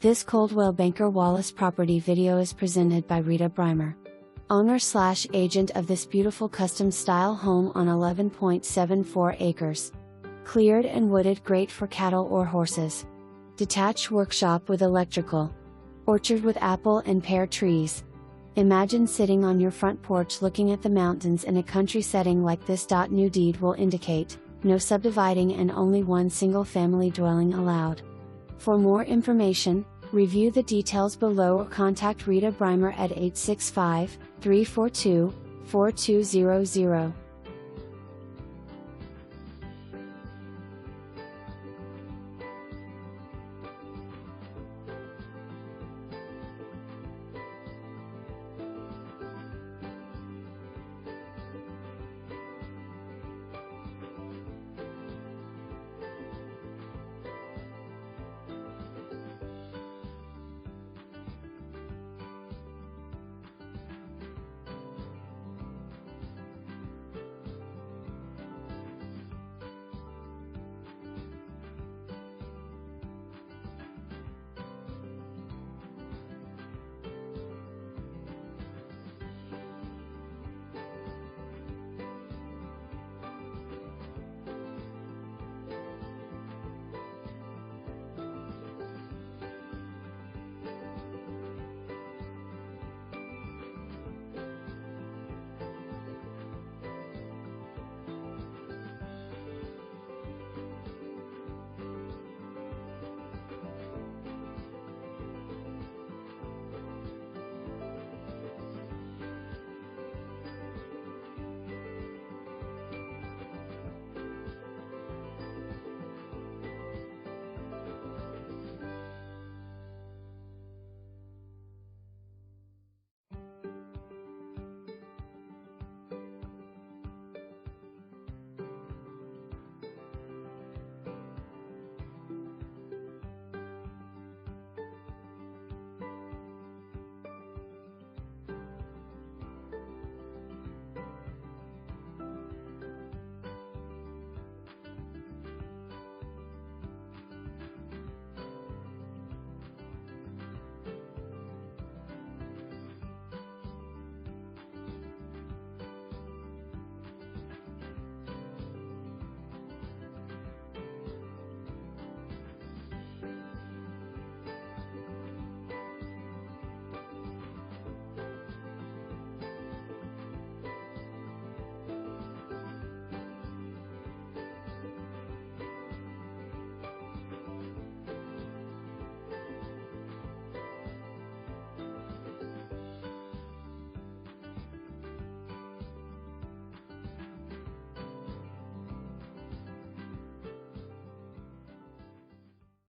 This Coldwell Banker Wallace property video is presented by Rita Brymer, owner/agent of this beautiful custom-style home on 11.74 acres. Cleared and wooded, great for cattle or horses. Detached workshop with electrical. Orchard with apple and pear trees. Imagine sitting on your front porch looking at the mountains in a country setting like this.New deed will indicate. No subdividing and only one single family dwelling allowed. For more information, review the details below or contact Rita Brymer at 865-342-4200.